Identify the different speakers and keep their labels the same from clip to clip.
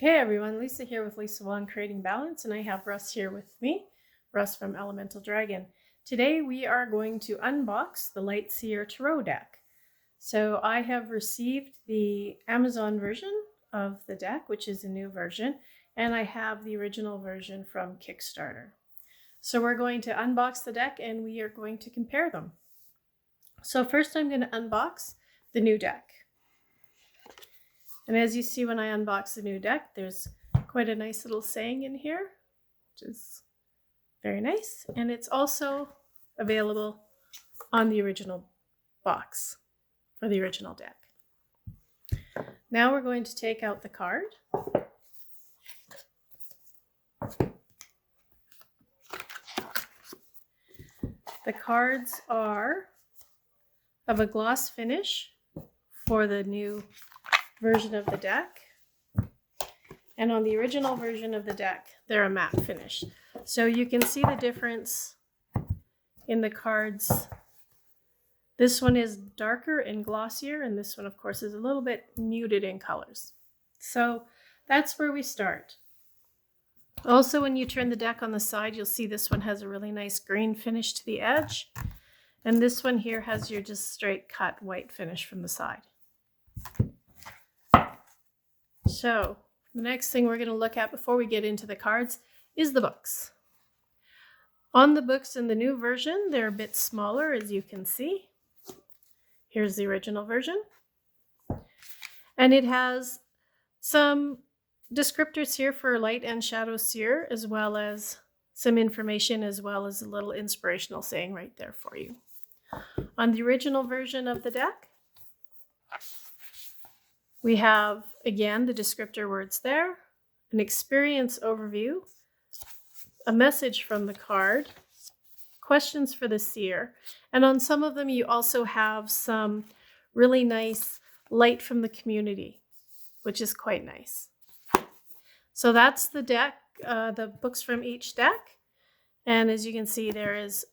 Speaker 1: Hey everyone, Lisa here with Lisa Wong Creating Balance, and I have Russ here with me, Russ from Elemental Dragon. Today we are going to unbox the Light Seers Tarot deck. So I have received the Amazon version of the deck, which is a new version, and I have the original version from Kickstarter. So we're going to unbox the deck and we are going to compare them. So first I'm going to unbox the new deck. And as you see when I unbox the new deck, there's quite a nice little saying in here, which is very nice. And it's also available on the original box for the original deck. Now we're going to take out the card. The cards are of a gloss finish for the new version of the deck, and on the original version of the deck they're a matte finish, so you can see the difference in the cards. This one is darker and glossier, and this one of course is a little bit muted in colors. So that's where we start. Also, when you turn the deck on the side, you'll see this one has a really nice green finish to the edge, and this one here has your just straight cut white finish from the side. So the next thing we're going to look at before we get into the cards is the books. On the books in the new version, they're a bit smaller, as you can see. Here's the original version. And it has some descriptors here for light and shadow seer, as well as some information, as well as a little inspirational saying right there for you. On the original version of the deck, we have, again, the descriptor words there, an experience overview, a message from the card, questions for the seer, and on some of them you also have some really nice light from the community, which is quite nice. So that's the deck, the books from each deck, and as you can see there is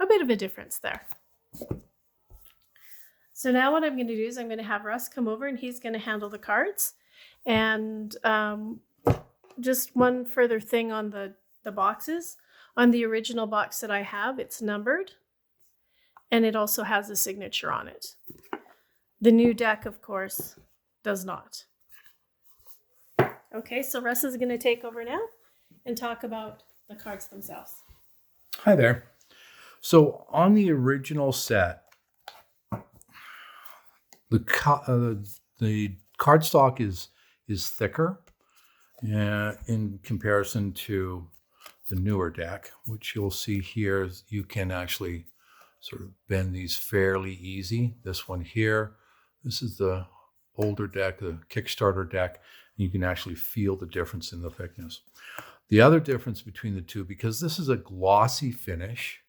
Speaker 1: a bit of a difference there. So now what I'm going to do is I'm going to have Russ come over and he's going to handle the cards. And just one further thing on the boxes. On the original box that I have, it's numbered. And it also has a signature on it. The new deck, of course, does not. Okay, so Russ is going to take over now and talk about the cards themselves.
Speaker 2: Hi there. So on the original set, the cardstock is thicker in comparison to the newer deck, which you'll see here. You can actually sort of bend these fairly easy. This one here, this is the older deck, the Kickstarter deck. And you can actually feel the difference in the thickness. The other difference between the two, because this is a glossy finish,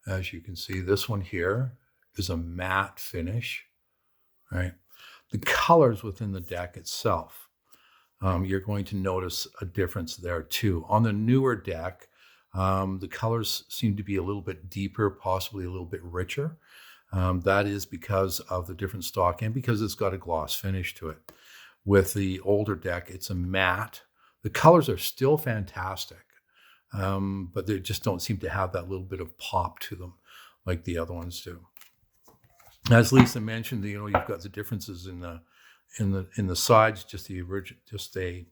Speaker 2: as you can see, this one here is a matte finish. Right, the colors within the deck itself, you're going to notice a difference there too. On the newer deck, the colors seem to be a little bit deeper, possibly a little bit richer. That is because of the different stock and because it's got a gloss finish to it. With the older deck, it's a matte. The colors are still fantastic, but they just don't seem to have that little bit of pop to them like the other ones do. As Lisa mentioned, you've got the differences in the sides, just a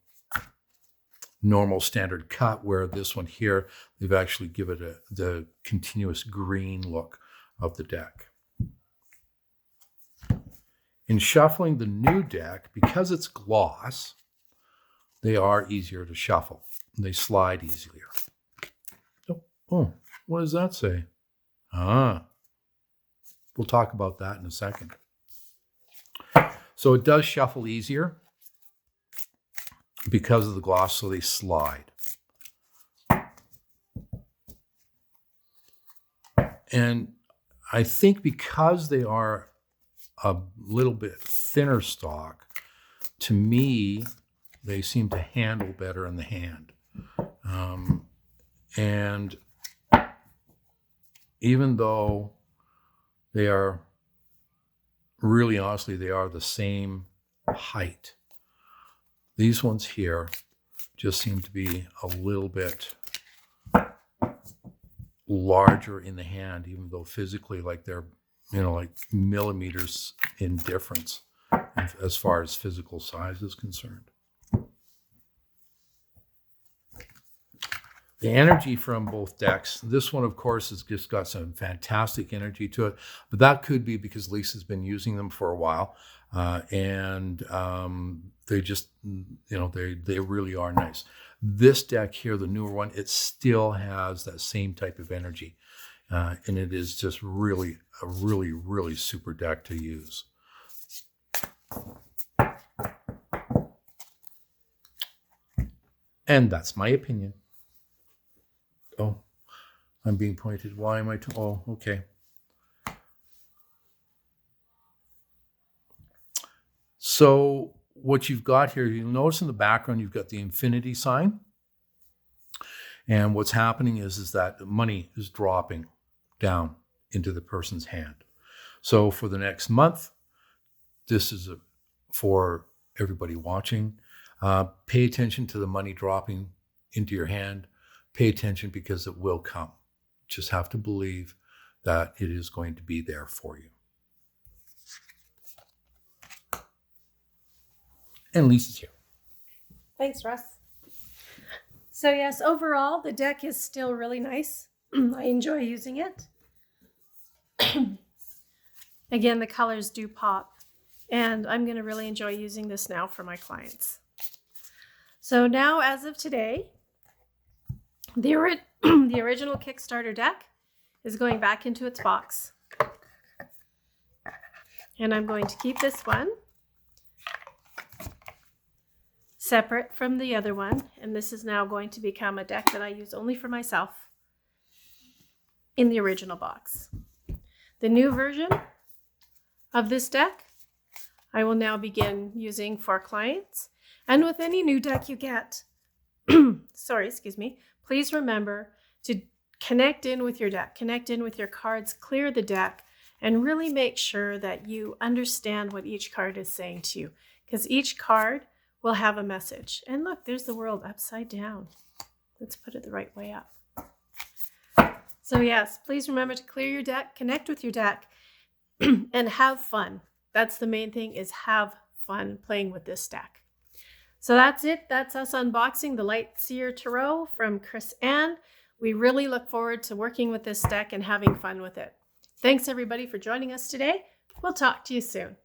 Speaker 2: normal standard cut, where this one here, they've actually given it the continuous green look of the deck. In shuffling the new deck, because it's gloss, they are easier to shuffle. They slide easier. Oh, what does that say? We'll talk about that in a second. So it does shuffle easier because of the gloss, so they slide. And I think because they are a little bit thinner stock, to me, they seem to handle better in the hand. And even though they are, really honestly, they are the same height, These ones here just seem to be a little bit larger in the hand, even though physically, like they're, like millimeters in difference as far as physical size is concerned. The energy from both decks, this one, of course, has just got some fantastic energy to it, but that could be because Lisa's been using them for a while, and they just, they really are nice. This deck here, the newer one, it still has that same type of energy, and it is just really a really super deck to use. And that's my opinion. Oh, I'm being pointed. Why am I? Oh, okay. So what you've got here, you'll notice in the background, you've got the infinity sign. And what's happening is that money is dropping down into the person's hand. So for the next month, this is for everybody watching. Pay attention to the money dropping into your hand. Pay attention because it will come. Just have to believe that it is going to be there for you. And Lisa's here.
Speaker 1: Thanks, Russ. So yes, overall, the deck is still really nice. I enjoy using it. Again, the colors do pop, and I'm going to really enjoy using this now for my clients. So now, as of today, the original Kickstarter deck is going back into its box. And I'm going to keep this one separate from the other one. And this is now going to become a deck that I use only for myself in the original box. The new version of this deck, I will now begin using for clients. And with any new deck you get, please remember to connect in with your deck, connect in with your cards, clear the deck, and really make sure that you understand what each card is saying to you, because each card will have a message. And look, there's the world upside down. Let's put it the right way up. So yes, please remember to clear your deck, connect with your deck, and have fun. That's the main thing, is have fun playing with this deck. So that's it. That's us unboxing the Light Seers Tarot from Chris Ann. We really look forward to working with this deck and having fun with it. Thanks everybody for joining us today. We'll talk to you soon.